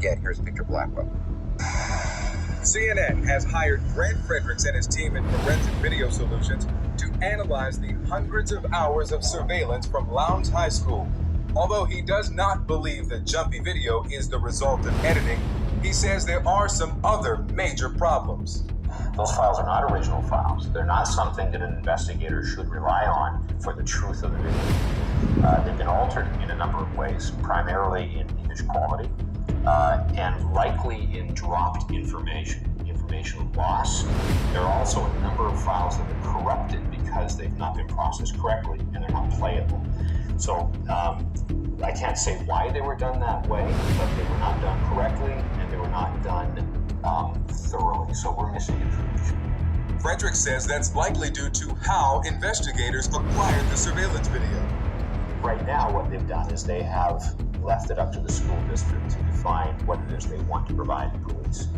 again, here's Victor Blackwell. CNN has hired Grant Fredericks and his team in Forensic Video Solutions to analyze the hundreds of hours of surveillance from Lowndes High School. Although he does not believe the jumpy video is the result of editing, he says there are some other major problems. Those files are not original files. They're not something that an investigator should rely on for the truth of the video. They've been altered in a number of ways, primarily in image quality, and likely in dropped information loss. There are also a number of files that are corrupted because they've not been processed correctly and they're not playable. So I can't say why they were done that way, but they were not done correctly and they were not done thoroughly. So we're missing information. Fredericks says that's likely due to how investigators acquired the surveillance video. Right now, what they've done is they have left it up to the school district to define what it is they want to provide the police.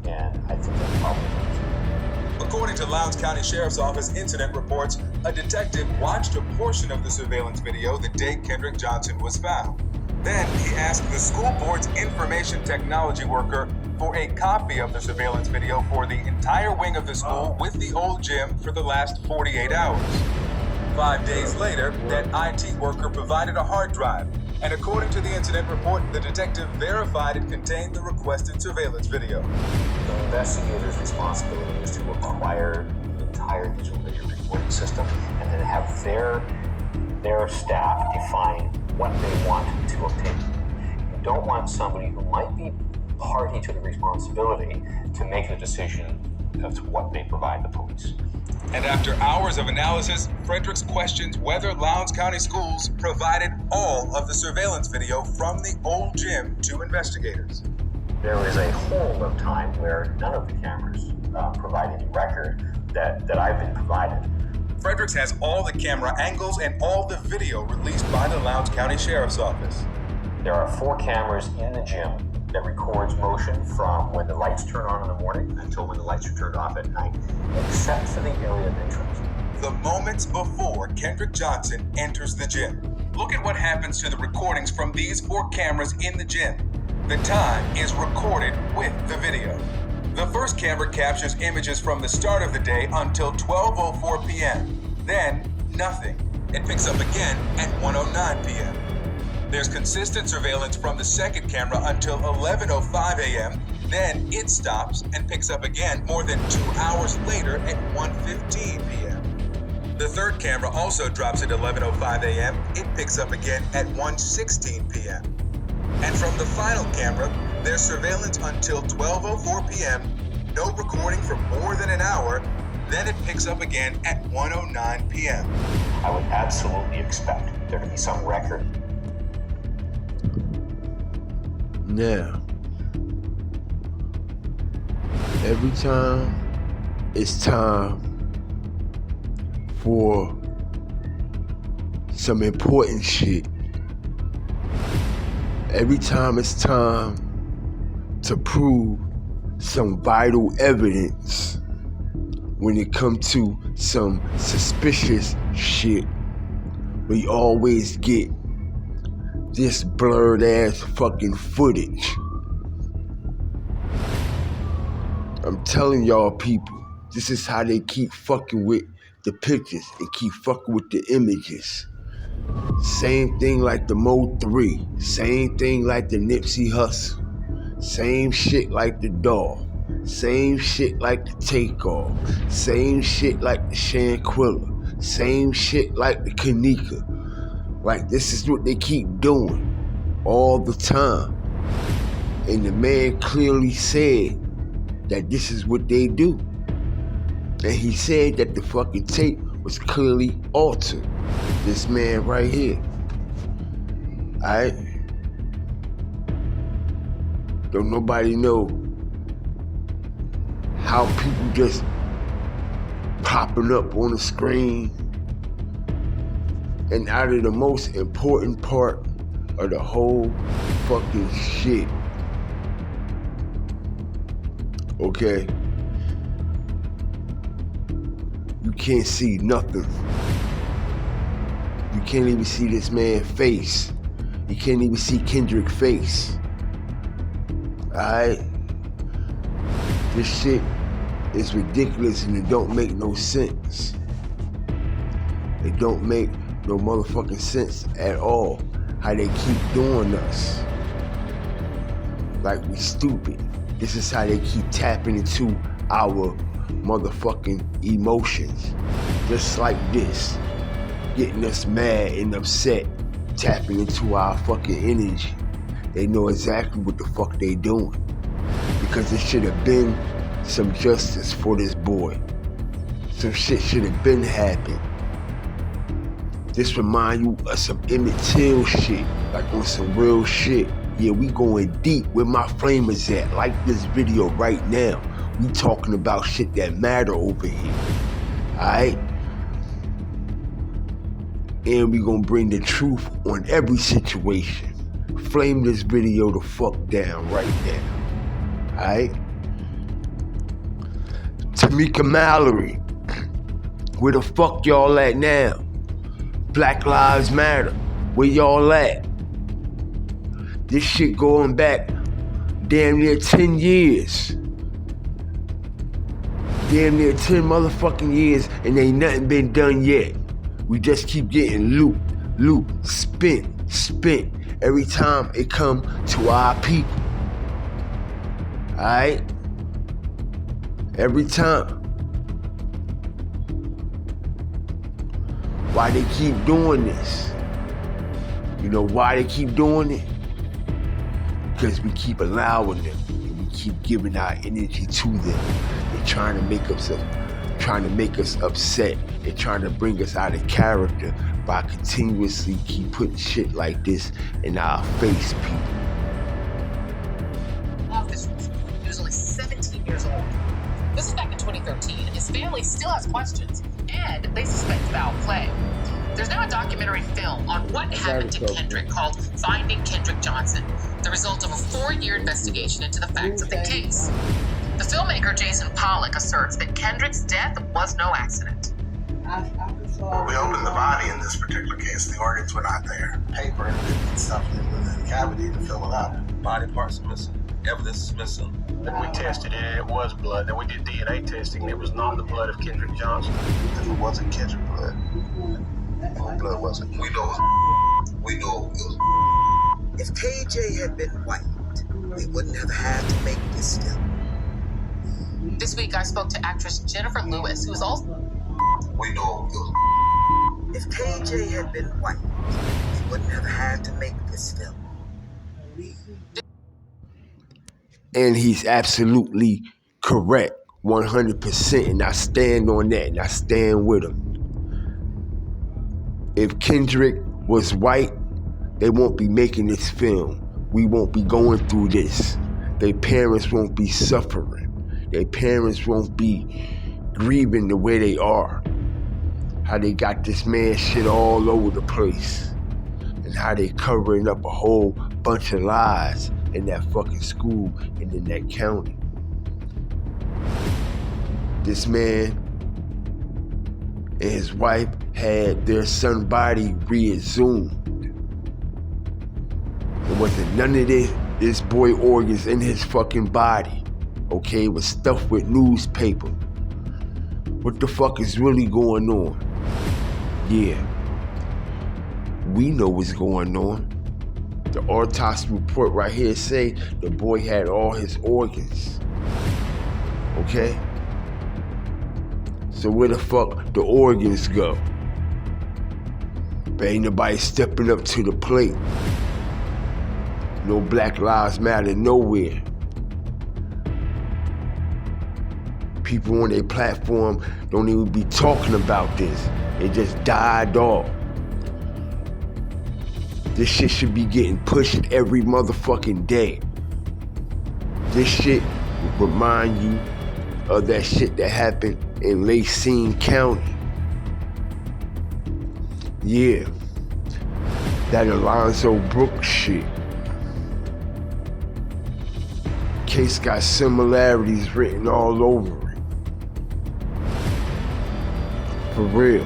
And I think that's probably right. According to Lowndes County Sheriff's Office incident reports, a detective watched a portion of the surveillance video the day Kendrick Johnson was found. Then he asked the school board's information technology worker for a copy of the surveillance video for the entire wing of the school with the old gym for the last 48 hours. 5 days later, that IT worker provided a hard drive, and according to the incident report, the detective verified it contained the requested surveillance video. The investigator's responsibility is to acquire the entire digital video recording system and then have their staff define what they want to obtain. You don't want somebody who might be party to the responsibility to make the decision as to what they provide the police. And after hours of analysis, Fredericks questions whether Lowndes County Schools provided all of the surveillance video from the old gym to investigators. There is a whole of time where none of the cameras provide any record that I've been provided. Fredericks has all the camera angles and all the video released by the Lowndes County Sheriff's Office. There are 4 cameras in the gym that records motion from when the lights turn on in the morning until when the lights are turned off at night, except for the area of interest. The moments before Kendrick Johnson enters the gym. Look at what happens to the recordings from these 4 cameras in the gym. The time is recorded with the video. The first camera captures images from the start of the day until 12:04 p.m. Then, nothing. It picks up again at 1:09 p.m. There's consistent surveillance from the second camera until 11:05 a.m. Then it stops and picks up again more than 2 hours later at 1:15 p.m. The third camera also drops at 11:05 a.m. It picks up again at 1:16 p.m. And from the final camera, there's surveillance until 12:04 p.m., no recording for more than an hour, then it picks up again at 1:09 p.m. I would absolutely expect there to be some record. Now, every time it's time for some important shit, every time it's time to prove some vital evidence when it comes to some suspicious shit, we always get this blurred ass fucking footage. I'm telling y'all people, this is how they keep fucking with the pictures and keep fucking with the images. Same thing like the Mo 3, same thing like the Nipsey Hussle, same shit like the Doll, same shit like the Takeoff, same shit like the Shanquilla, same shit like the Kanika. Like, this is what they keep doing all the time. And the man clearly said that this is what they do. And he said that the fucking tape was clearly altered. This man right here. Alright? Don't nobody know how people just popping up on the screen. And out of the most important part of the whole fucking shit, okay? You can't see nothing. You can't even see this man's face. You can't even see Kendrick's face. Alright? This shit is ridiculous and it don't make no sense. It don't make no motherfucking sense at all how they keep doing us. Like we stupid. This is how they keep tapping into our motherfucking emotions. Just like this. Getting us mad and upset. Tapping into our fucking energy. They know exactly what the fuck they doing. Because it should have been some justice for this boy. Some shit should have been happened. This remind you of some Emmett Till shit. Like on some real shit. Yeah, we going deep. Where my flamers at? Like this video right now. We talking about shit that matter over here. Alright? And we gonna bring the truth on every situation. Flame this video the fuck down right now. Alright? Tamika Mallory. Where the fuck y'all at now? Black Lives Matter. Where y'all at? This shit going back damn near 10 years. Damn near 10 motherfucking years and ain't nothing been done yet. We just keep getting looped, spent every time it come to our people. Alright? Every time. Why they keep doing this? You know why they keep doing it? Because we keep allowing them. And we keep giving our energy to them. They're trying to make us upset. They're trying to bring us out of character by continuously keep putting shit like this in our face, people. Officers, he was only 17 years old. This is back in 2013, and his family still has questions, and they suspect foul play. There's now a documentary film on what happened to Kendrick called Finding Kendrick Johnson, the result of a 4-year investigation into the facts of the case. The filmmaker Jason Pollock asserts that Kendrick's death was no accident. We opened the body in this particular case. The organs were not there. Paper and stuff in the cavity to fill it up. Body parts are missing. Evidence is missing. Then we tested it and it was blood. Then we did DNA testing and it was not the blood of Kendrick Johnson. If it wasn't Kendrick blood, blood wasn't. We know it was. If KJ had been white, we wouldn't have had to make this film. This week, I spoke to actress Jennifer Lewis, who is also... We know it was. If KJ had been white, we wouldn't have had to make this film. And he's absolutely correct, 100%, and I stand on that, and I stand with him. If Kendrick was white, they won't be making this film. We won't be going through this. Their parents won't be suffering. Their parents won't be grieving the way they are. How they got this man shit all over the place. And how they covering up a whole bunch of lies in that fucking school and in that county. This man and his wife had their son body re-exhumed. There wasn't none of this boy organs in his fucking body. Okay, it was stuffed with newspaper. What the fuck is really going on? Yeah, we know what's going on. The autopsy report right here say the boy had all his organs. Okay? So where the fuck the organs go? But ain't nobody stepping up to the plate. No Black Lives Matter nowhere. People on their platform don't even be talking about this. It just died off. This shit should be getting pushed every motherfucking day. This shit will remind you of that shit that happened in Lacine County. Yeah, that Alonzo Brooks shit. Case got similarities written all over it. For real.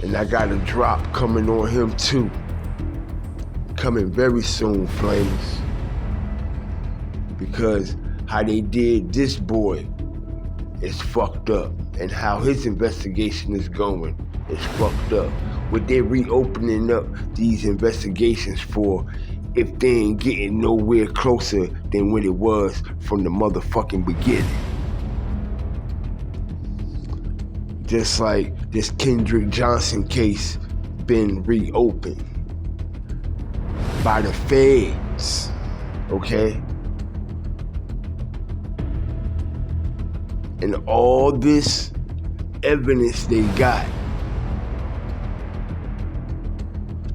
And I got a drop coming on him too. Coming very soon, Flames. because how they did this boy is fucked up, and how his investigation is going is fucked up. What they're reopening up these investigations for, if they ain't getting nowhere closer than what it was from the motherfucking beginning. Just like this Kendrick Johnson case been reopened by the feds, okay? And all this evidence they got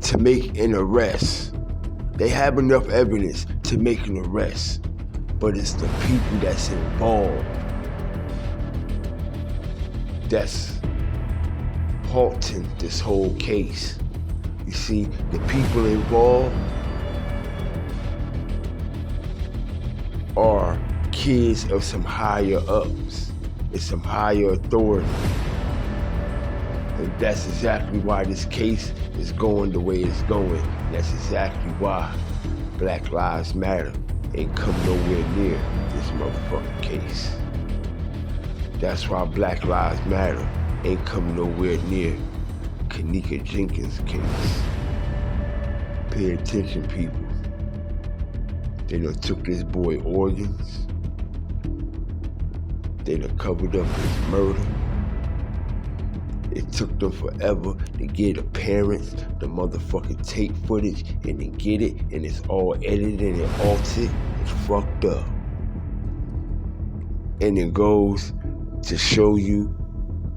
to make an arrest. They have enough evidence to make an arrest, but it's the people that's involved that's halting this whole case. You see, the people involved are kids of some higher ups and some higher authority. And that's exactly why this case is going the way it's going. That's exactly why Black Lives Matter ain't come nowhere near this motherfucking case. That's why Black Lives Matter ain't come nowhere near Kanika Jenkins' case. Pay attention, people. They done took this boy organs. They done covered up his murder. It took them forever to get the parents the motherfucking tape footage and then get it, and it's all edited and altered. It's fucked up. And it goes to show you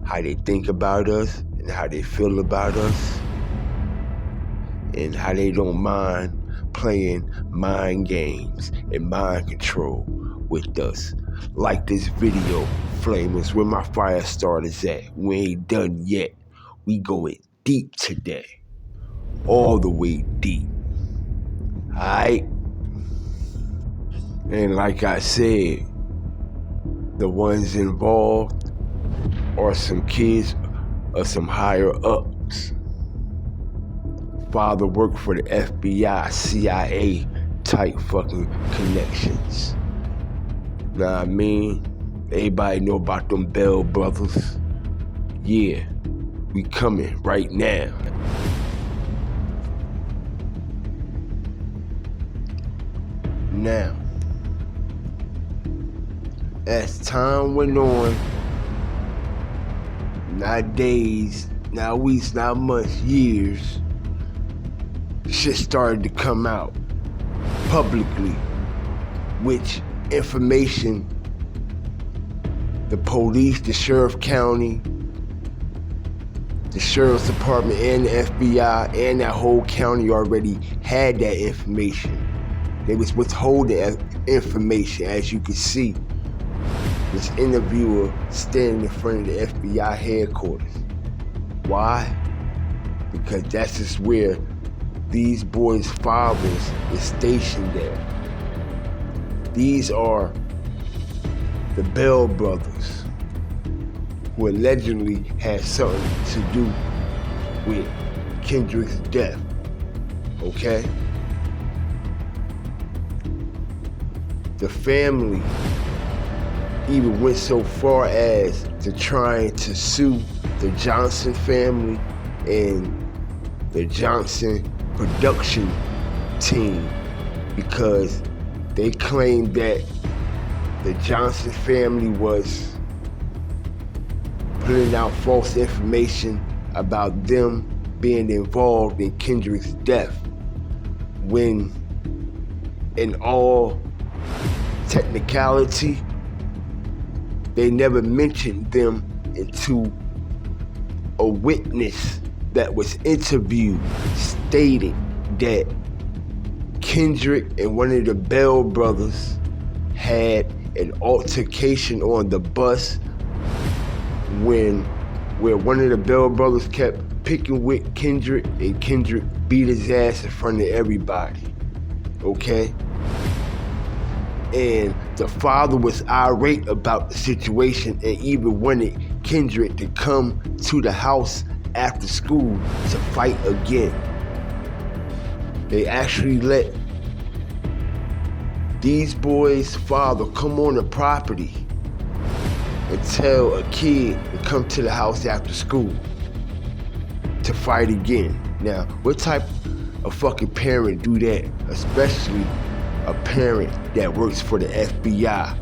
how they think about us and how they feel about us and how they don't mind playing mind games and mind control with us. Like this video, Flamers, where my fire starters at. We ain't done yet. We going deep today. All the way deep. Alright? And like I said, the ones involved are some kids of some higher ups. Father worked for the FBI, CIA type fucking connections. Know what I mean? Everybody know about them Bell brothers. Yeah, we coming right now. Now, as time went on, not days, not weeks, not months, years, shit started to come out publicly, which information the police, the sheriff county, the sheriff's department, and the FBI, and that whole county already had that information. They was withholding information, as you can see. This interviewer standing in front of the FBI headquarters. Why? Because that's just where these boys' fathers is stationed at. These are the Bell brothers, who allegedly had something to do with Kendrick's death, okay? The family even went so far as to trying to sue the Johnson family and the Johnson production team because they claimed that the Johnson family was putting out false information about them being involved in Kendrick's death, when in all technicality, they never mentioned them until a witness that was interviewed stated that Kendrick and one of the Bell brothers had an altercation on the bus where one of the Bell brothers kept picking with Kendrick, and Kendrick beat his ass in front of everybody, okay? And the father was irate about the situation and even wanted Kendrick to come to the house after school to fight again. They actually let these boys' father come on the property and tell a kid to come to the house after school to fight again. Now, what type of fucking parent do that? Especially a parent that works for the FBI/CIA,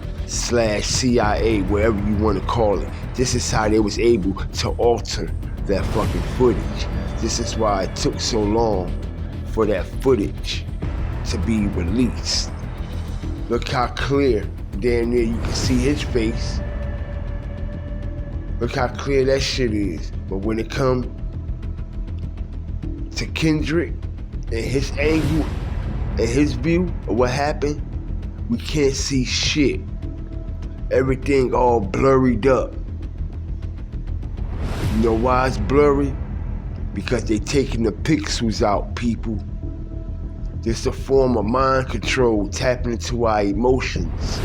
wherever you want to call it. This is how they was able to alter that fucking footage. This is why it took so long for that footage to be released. Look how clear, damn near you can see his face. Look how clear that shit is. But when it come to Kendrick and his angle and his view of what happened, we can't see shit. Everything all blurred up. You know why it's blurry? Because they taking the pixels out, people. This a form of mind control, tapping into our emotions.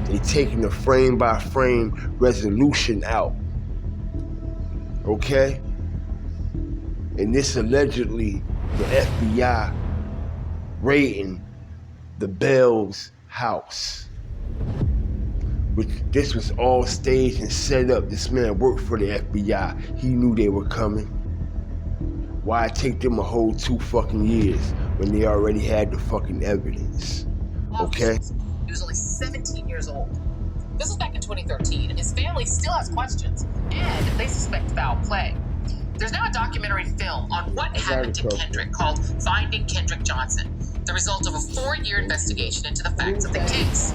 They taking the frame by frame resolution out. Okay? And this allegedly the FBI raiding the Bell's house. Which this was all staged and set up. This man worked for the FBI. He knew they were coming. Why take them a whole 2 fucking years when they already had the fucking evidence? Okay? He was only 17 years old. This was back in 2013, and his family still has questions, and they suspect foul play. There's now a documentary film on what happened to Kendrick called Finding Kendrick Johnson, the result of a 4-year investigation into the facts of the case.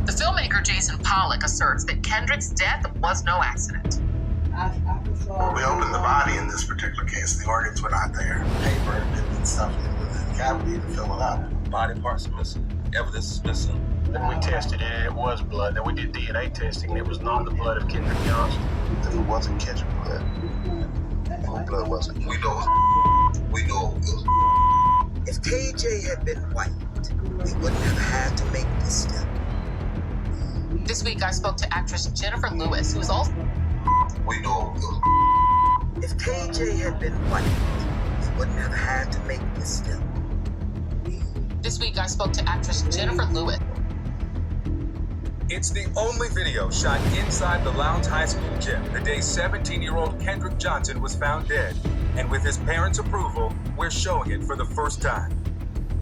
The filmmaker Jason Pollock asserts that Kendrick's death was no accident. We opened the body in this particular case. The organs were not there. Paper and stuff within the cavity to fill it up. Body parts are missing. Evidence is missing. Then we tested it and it was blood. Then we did DNA testing and it was not the blood of Kendrick Johnson. If it wasn't Kendrick blood, who blood was it? We know it was. If KJ had been white, we wouldn't have had to make this step. This week, I spoke to actress Jennifer Lewis, who is also... We know it was. If KJ had been white, we wouldn't have had to make this step. This week, I spoke to actress Jennifer Lewis. It's the only video shot inside the Lowndes High School gym the day 17-year-old Kendrick Johnson was found dead. And with his parents' approval, we're showing it for the first time.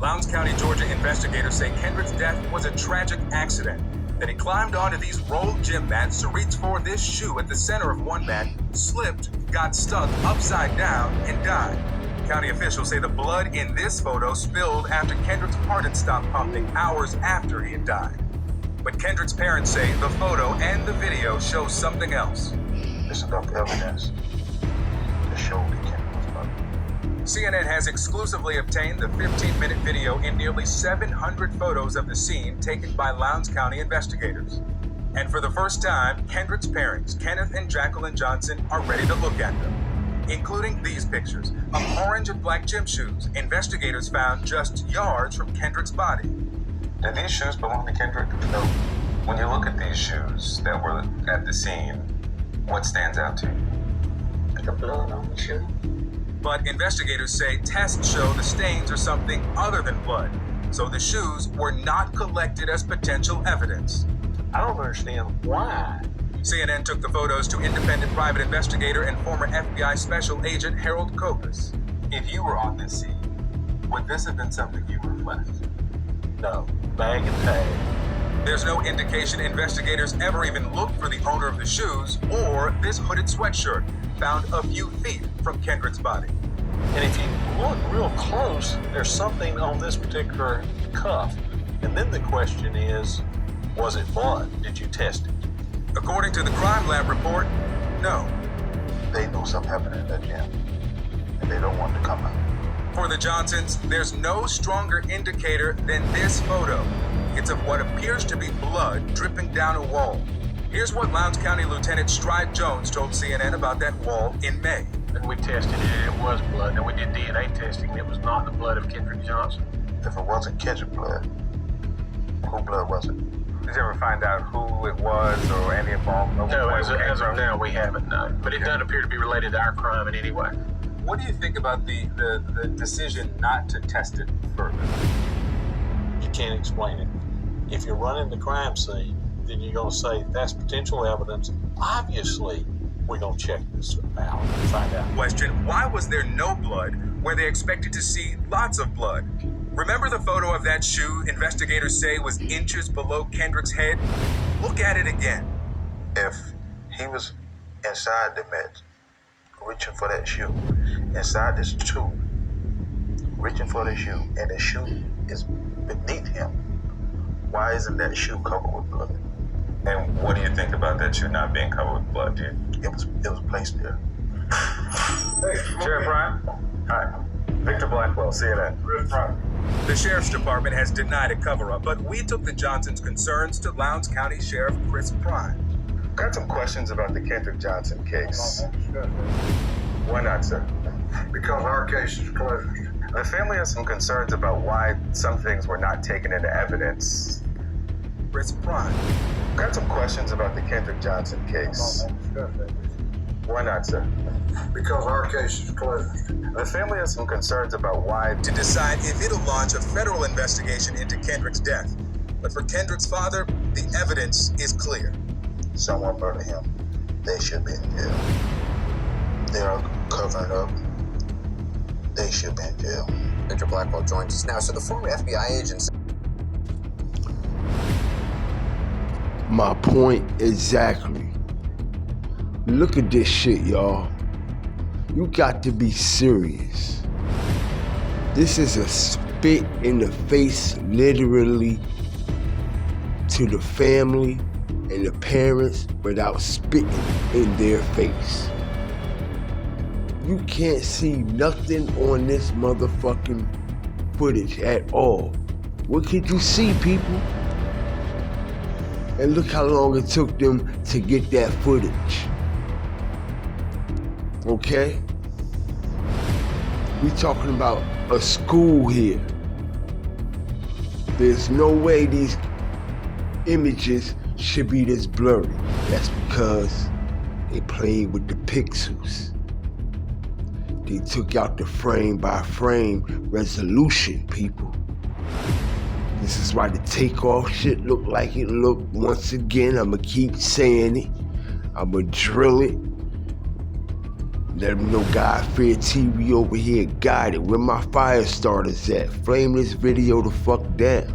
Lowndes County, Georgia investigators say Kendrick's death was a tragic accident. That he climbed onto these rolled gym mats to reach for this shoe at the center of one mat, slipped, got stuck upside down, and died. County officials say the blood in this photo spilled after Kendrick's heart had stopped pumping hours after he had died. But Kendrick's parents say the photo and the video show something else. This is enough evidence to show that Kendrick was blood. CNN has exclusively obtained the 15-minute video in nearly 700 photos of the scene taken by Lowndes County investigators. And for the first time, Kendrick's parents, Kenneth and Jacqueline Johnson, are ready to look at them, including these pictures of orange and black gym shoes investigators found just yards from Kendrick's body. Did these shoes belong to Kendrick? No. When you look at these shoes that were at the scene, what stands out to you? The blood on the shoe? But investigators say tests show the stains are something other than blood, so the shoes were not collected as potential evidence. I don't understand why. CNN took the photos to independent private investigator and former FBI Special Agent Harold Kopus. If you were on this scene, would this have been something you would have left? No. Bag and tag. There's no indication investigators ever even looked for the owner of the shoes or this hooded sweatshirt found a few feet from Kendrick's body. And if you look real close, there's something on this particular cuff. And then the question is, was it blood? Did you test it? According to the crime lab report, no. They know something happened in that gym, and they don't want it to come out. For the Johnsons, there's no stronger indicator than this photo. It's of what appears to be blood dripping down a wall. Here's what Lowndes County Lieutenant Stride Jones told CNN about that wall in May. And we tested it and it was blood. Then we did DNA testing and it was not the blood of Kendrick Johnson. If it wasn't Kendrick blood, who blood was it? Did you ever find out who it was or any involvement? No, as of now, we haven't, no. But it doesn't appear to be related to our crime in any way. What do you think about the decision not to test it further? You can't explain it. If you're running the crime scene, then you're going to say that's potential evidence. Obviously, we're going to check this out and find out. Question, why was there no blood where they expected to see lots of blood? Remember the photo of that shoe investigators say was inches below Kendrick's head? Look at it again. If he was inside the meds, reaching for that shoe, inside this tube, reaching for the shoe, and the shoe is beneath him, why isn't that shoe covered with blood? And what do you think about that shoe not being covered with blood, dude? It was placed there. Hey, Sheriff Ryan. Hi. Victor Blackwell, CNN. The Sheriff's Department has denied a cover-up, but we took the Johnsons' concerns to Lowndes County Sheriff Chris Prime. Got some questions about the Kendrick Johnson case. Why not, sir? Because our case is closed. The family has some concerns about why some things were not taken into evidence. Chris Prime. Got some questions about the Kendrick Johnson case. Why not, sir? Because our case is closed. The family has some concerns about why to decide if it'll launch a federal investigation into Kendrick's death. But for Kendrick's father, the evidence is clear. Someone murdered him. They should be in jail. They are covering up. They should be in jail. Victor Blackwell joins us now. So the former FBI agents. My point exactly. Look at this shit, y'all. You got to be serious. This is a spit in the face, literally, to the family and the parents without spitting in their face. You can't see nothing on this motherfucking footage at all. What could you see, people? And look how long it took them to get that footage. Okay? We talking about a school here. There's no way these images should be this blurry. That's because they played with the pixels. They took out the frame by frame resolution, people. This is why the takeoff shit look like it look. Once again, I'ma keep saying it. I'ma drill it. Let them know God Fear TV over here got it. Where my fire starters at? Flame this video the fuck down.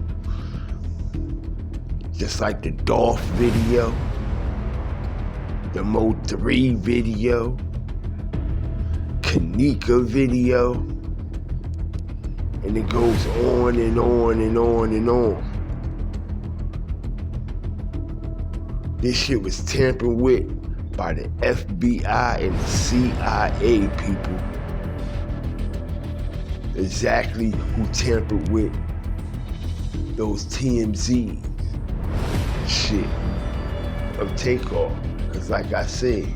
Just like the Dolph video, the Mo 3 video, Kanika video, and it goes on and on and on and on. This shit was tampered with by the FBI and the CIA, people. Exactly who tampered with those TMZ shit of Takeoff. Because like I said,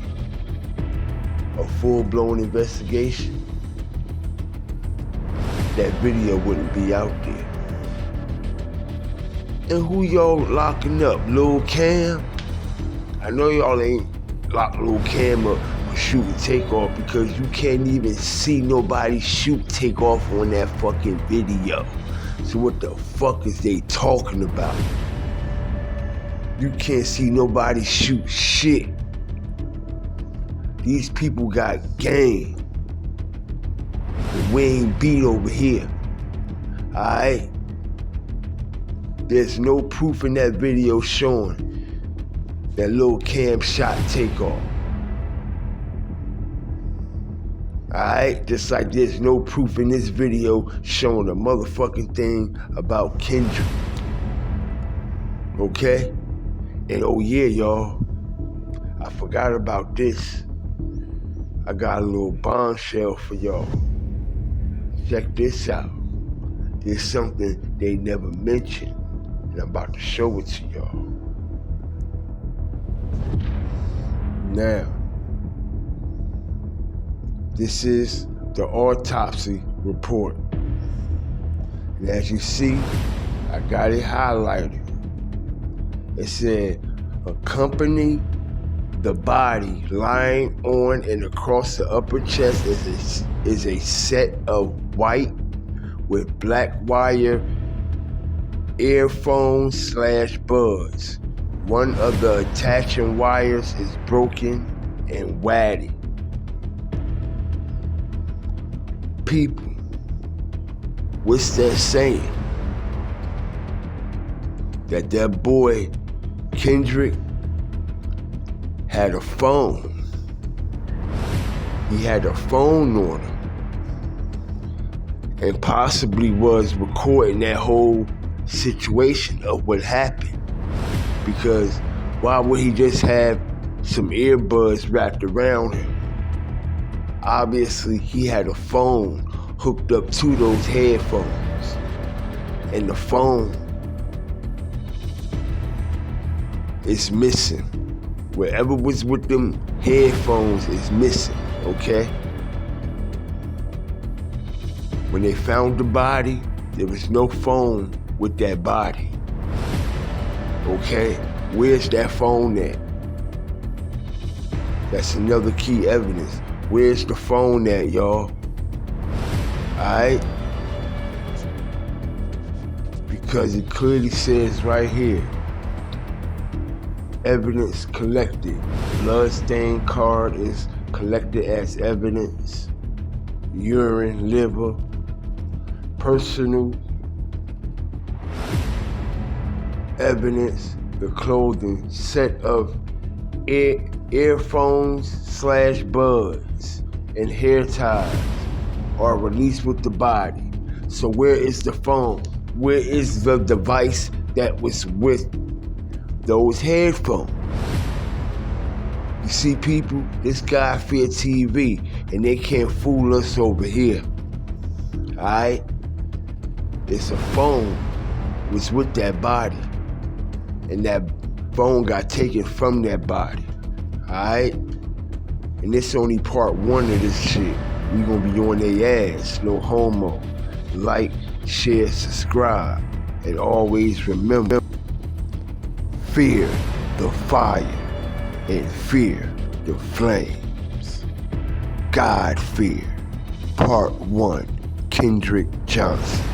a full-blown investigation, that video wouldn't be out there. And who y'all locking up? Lil Cam? I know y'all ain't locked Lil Cam up for shooting Takeoff because you can't even see nobody shoot Takeoff on that fucking video. So what the fuck is they talking about? You can't see nobody shoot shit. These people got game. We ain't beat over here. Alright? There's no proof in that video showing that Lil Cam shot Takeoff. Alright? Just like there's no proof in this video showing a motherfucking thing about Kendrick. Okay? And oh yeah, y'all, I forgot about this. I got a little bombshell for y'all. Check this out. There's something they never mentioned, and I'm about to show it to y'all. Now, this is the autopsy report. And as you see, I got it highlighted. It said, accompany the body lying on and across the upper chest is a set of white with black wire earphones/buds. One of the attaching wires is broken and wadded. People, what's that saying? That boy Kendrick had a phone. He had a phone on him and possibly was recording that whole situation of what happened. Because why would he just have some earbuds wrapped around him? Obviously, he had a phone hooked up to those headphones. And the phone is missing. Whatever was with them headphones is missing, okay? When they found the body, there was no phone with that body. Okay? Where's that phone at? That's another key evidence. Where's the phone at, y'all? Alright? Because it clearly says right here, evidence collected. Bloodstain card is collected as evidence. Urine, liver, personal evidence, the clothing, set of earphones/buds, and hair ties are released with the body. So where is the phone? Where is the device that was with those headphones? You see, people, this guy fear TV, and they can't fool us over here. Alright? It's a phone was with that body, and that phone got taken from that body. Alright? And this only part one of this shit. We gonna be on their ass, no homo. Like, share, subscribe, and always remember, fear the fire and fear the flames. God fear, part 1, Kendrick Johnson.